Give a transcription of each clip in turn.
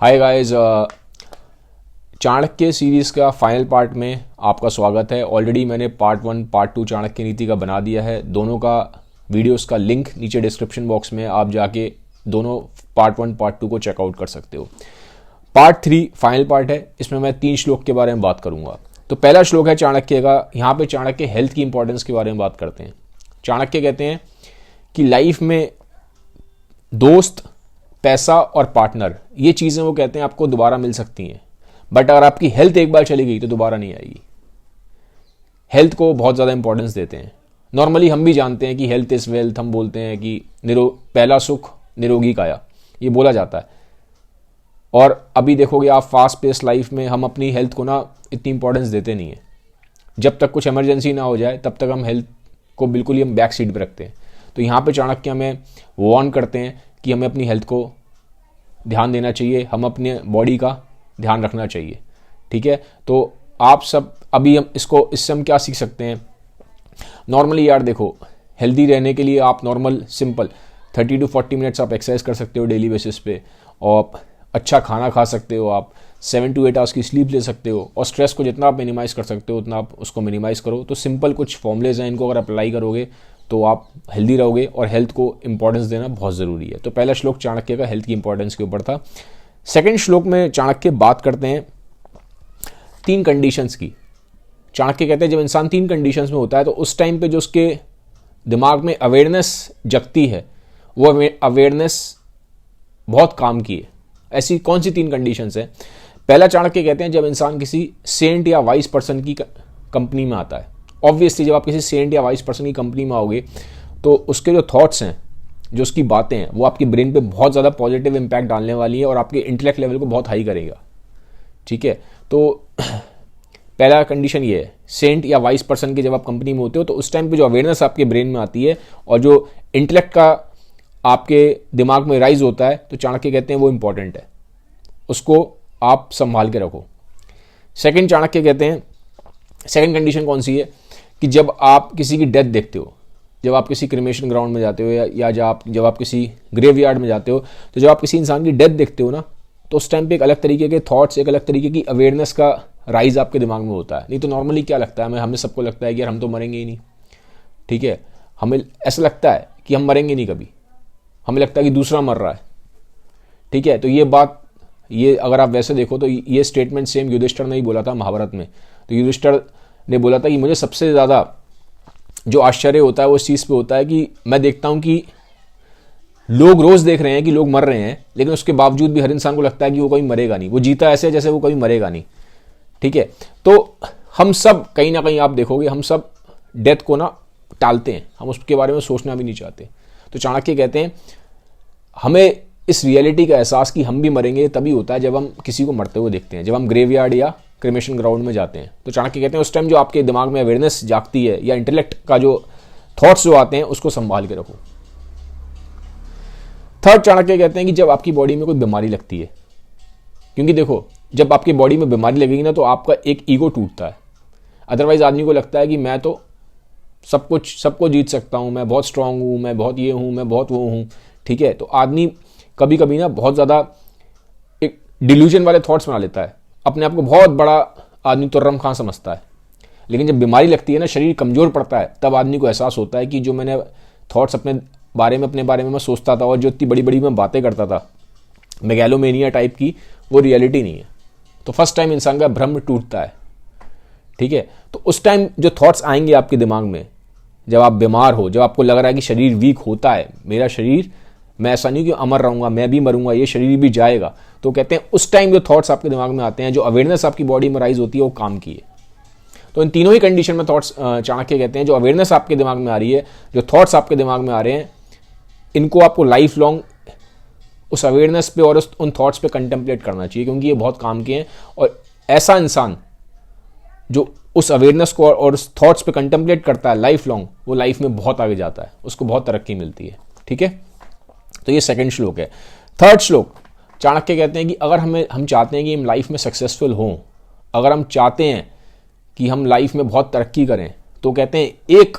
Hi guys, Chanakya series का final part में आपका स्वागत है। ऑलरेडी मैंने पार्ट 1 पार्ट 2 चाणक्य नीति का बना दिया है। दोनों का वीडियोस का लिंक नीचे डिस्क्रिप्शन बॉक्स में, आप जाके दोनों पार्ट 1 पार्ट 2 को चेकआउट कर सकते हो। पार्ट 3 फाइनल पार्ट है, इसमें मैं 3 श्लोक के बारे में बात करूंगा। तो पहला श्लोक है चाणक्य का। यहाँ पे चाणक्य हेल्थ की इंपॉर्टेंस के बारे में बात करते हैं। चाणक्य कहते हैं कि लाइफ में दोस्त, पैसा और पार्टनर, ये चीज़ें वो कहते हैं आपको दोबारा मिल सकती हैं, बट अगर आपकी हेल्थ एक बार चली गई तो दोबारा नहीं आएगी। हेल्थ को बहुत ज़्यादा इंपॉर्टेंस देते हैं। नॉर्मली हम भी जानते हैं कि हेल्थ इज़ वेल्थ। हम बोलते हैं कि पहला सुख निरोगी काया, ये बोला जाता है। और अभी देखोगे आप फास्ट पेस लाइफ में हम अपनी हेल्थ को ना इतनी इंपॉर्टेंस देते नहीं है। जब तक कुछ इमरजेंसी ना हो जाए तब तक हम हेल्थ को बिल्कुल ही हम बैक सीट पर रखते हैं। तो यहाँ पे चाणक्य हमें वार्न करते हैं कि हमें अपनी हेल्थ को ध्यान देना चाहिए, हम अपने बॉडी का ध्यान रखना चाहिए। ठीक है, तो आप सब अभी हम इससे हम क्या सीख सकते हैं। नॉर्मली यार देखो, हेल्दी रहने के लिए आप नॉर्मल सिंपल 30 to 40 मिनट्स आप एक्सरसाइज कर सकते हो डेली बेसिस पे, और अच्छा खाना खा सकते हो, आप 7 to 8 आवर्स की स्लीप ले सकते हो, और स्ट्रेस को जितना आप मिनिमाइज़ कर सकते हो उतना आप उसको मिनिमाइज़ करो। तो सिंपल कुछ फॉर्मूलेज हैं, इनको अगर अप्लाई करोगे तो आप हेल्दी रहोगे, और हेल्थ को इंपॉर्टेंस देना बहुत ज़रूरी है। तो पहला श्लोक चाणक्य का हेल्थ की इंपॉर्टेंस के ऊपर था। सेकंड श्लोक में चाणक्य बात करते हैं 3 कंडीशंस की। चाणक्य कहते हैं जब इंसान 3 कंडीशंस में होता है तो उस टाइम पे जो उसके दिमाग में अवेयरनेस जगती है, वो अवेयरनेस बहुत काम की है। ऐसी कौन सी 3 कंडीशंस हैं? पहला चाणक्य कहते हैं जब इंसान किसी सेंट या वाइस पर्सन की कंपनी में आता है। ऑब्वियसली जब आप किसी सेंट या वाइस पर्सन की कंपनी में आओगे तो उसके जो थॉट्स हैं, जो उसकी बातें हैं, वो आपकी ब्रेन पे बहुत ज़्यादा पॉजिटिव इंपैक्ट डालने वाली है और आपके इंटेलेक्ट लेवल को बहुत हाई करेगा। ठीक है, तो पहला कंडीशन ये है, सेंट या वाइस पर्सन की जब आप कंपनी में होते हो तो उस टाइम पे जो अवेयरनेस आपके ब्रेन में आती है और जो इंटेलेक्ट का आपके दिमाग में राइज होता है, तो चाणक्य कहते हैं वो इंपॉर्टेंट है, उसको आप संभाल के रखो। सेकेंड चाणक्य कहते हैं, सेकेंड कंडीशन कौन सी है कि जब आप किसी की डेथ देखते हो, जब आप किसी क्रिमेशन ग्राउंड में जाते हो या जब आप किसी ग्रेवयार्ड में जाते हो, तो जब आप किसी इंसान की डेथ देखते हो ना, तो उस टाइम पे एक अलग तरीके के थॉट्स, एक अलग तरीके की अवेयरनेस का राइज आपके दिमाग में होता है। नहीं तो नॉर्मली क्या लगता है, हमें सबको लगता है कि यार हम तो मरेंगे ही नहीं। ठीक है, हमें ऐसा लगता है कि हम मरेंगे नहीं कभी, हमें लगता है कि दूसरा मर रहा है। ठीक है, तो ये अगर आप वैसे देखो तो ये स्टेटमेंट सेम युधिष्ठिर ने ही बोला था महाभारत में। तो युधिष्ठिर ने बोला था कि मुझे सबसे ज़्यादा जो आश्चर्य होता है वो इस चीज़ पे होता है कि मैं देखता हूँ कि लोग रोज़ देख रहे हैं कि लोग मर रहे हैं, लेकिन उसके बावजूद भी हर इंसान को लगता है कि वो कभी मरेगा नहीं, वो जीता ऐसे जैसे वो कभी मरेगा नहीं। ठीक है, तो हम सब कहीं ना कहीं आप देखोगे हम सब डेथ को ना टालते हैं, हम उसके बारे में सोचना भी नहीं चाहते। तो चाणक्य कहते हैं हमें इस रियलिटी का एहसास कि हम भी मरेंगे तभी होता है जब हम किसी को मरते हुए देखते हैं, जब हम ग्रेवयार्ड या क्रिमेशन ग्राउंड में जाते हैं। तो चाणक्य कहते हैं उस टाइम जो आपके दिमाग में अवेयरनेस जागती है या इंटेलेक्ट का जो थॉट्स जो आते हैं उसको संभाल के रखो। थर्ड चाणक्य कहते हैं कि जब आपकी बॉडी में कोई बीमारी लगती है, क्योंकि देखो जब आपकी बॉडी में बीमारी लगेगी ना तो आपका एक ईगो टूटता है। अदरवाइज आदमी को लगता है कि मैं तो सबको जीत सकता हूँ, मैं बहुत स्ट्रांग हूँ, मैं बहुत ये हूँ, मैं बहुत वो हूँ। ठीक है, तो आदमी कभी कभी ना बहुत ज़्यादा एक डिल्यूजन वाले थॉट्स बना लेता है, अपने आप को बहुत बड़ा आदमी तुर्रम खां समझता है। लेकिन जब बीमारी लगती है ना, शरीर कमज़ोर पड़ता है, तब आदमी को एहसास होता है कि जो मैंने थॉट्स अपने बारे में मैं सोचता था और जो इतनी बड़ी बड़ी मैं बातें करता था मेगैलोमेनिया टाइप की, वो रियलिटी नहीं है। तो फर्स्ट टाइम इंसान का भ्रम टूटता है। ठीक है, तो उस टाइम जो थॉट्स आएंगे आपके दिमाग में, जब आप बीमार हो, जब आपको लग रहा है कि शरीर वीक होता है, मेरा शरीर, मैं ऐसा नहीं कि अमर रहूंगा, मैं भी मरूंगा, ये शरीर भी जाएगा, तो कहते हैं उस टाइम जो थॉट्स आपके दिमाग में आते हैं, जो अवेयरनेस आपकी बॉडी में राइज होती है, वो काम की है। तो इन तीनों ही कंडीशन में थॉट्स चाणक्य कहते हैं जो अवेयरनेस आपके दिमाग में आ रही है, जो थॉट्स आपके दिमाग में आ रहे हैं, इनको आपको लाइफ लॉन्ग उस अवेयरनेस पे और उन थॉट्स पे कंटेम्पलेट करना चाहिए, क्योंकि ये बहुत काम के हैं। और ऐसा इंसान जो उस अवेयरनेस को और उस थॉट्स पे कंटेम्पलेट करता है लाइफ लॉन्ग, वो लाइफ में बहुत आगे जाता है, उसको बहुत तरक्की मिलती है। ठीक है, तो ये सेकंड श्लोक है। थर्ड श्लोक चाणक्य कहते हैं कि अगर हम चाहते हैं कि हम लाइफ में सक्सेसफुल हों, अगर हम चाहते हैं कि हम लाइफ में बहुत तरक्की करें, तो कहते हैं एक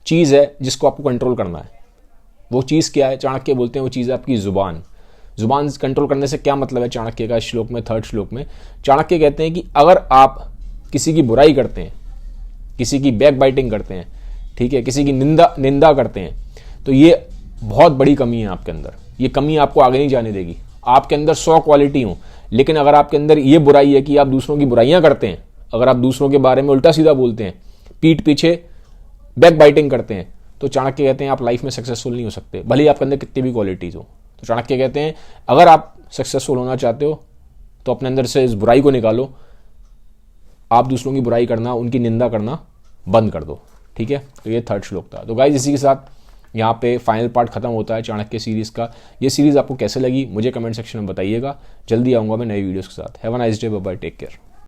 चीज़ है जिसको आपको कंट्रोल करना है। वो चीज़ क्या है? चाणक्य बोलते हैं वो चीज़ है आपकी ज़ुबान। जुबान कंट्रोल करने से क्या मतलब है चाणक्य का इस श्लोक में, थर्ड श्लोक में चाणक्य कहते हैं कि अगर आप किसी की बुराई करते हैं, किसी की बैक बाइटिंग करते हैं, ठीक है, किसी की निंदा करते हैं, तो ये बहुत बड़ी कमी है आपके अंदर। ये कमी आपको आगे नहीं जाने देगी। आपके अंदर 100 क्वालिटी हो, लेकिन अगर आपके अंदर ये बुराई है कि आप दूसरों की बुराइयां करते हैं, अगर आप दूसरों के बारे में उल्टा सीधा बोलते हैं, पीठ पीछे बैक बाइटिंग करते हैं, तो चाणक्य कहते हैं आप लाइफ में सक्सेसफुल नहीं हो सकते, भले ही आपके अंदर कितनी भी क्वालिटीज हो। तो चाणक्य कहते हैं अगर आप सक्सेसफुल होना चाहते हो तो अपने अंदर से इस बुराई को निकालो, आप दूसरों की बुराई करना, उनकी निंदा करना बंद कर दो, ठीक है। तो ये थर्ड श्लोक था। तो गाइस इसी के साथ यहाँ पे फाइनल पार्ट खत्म होता है चाणक्य सीरीज़ का। ये सीरीज़ आपको कैसे लगी मुझे कमेंट सेक्शन में बताइएगा। जल्दी आऊँगा मैं नई वीडियोज़ के साथ। Have a nice day, bye bye, take care.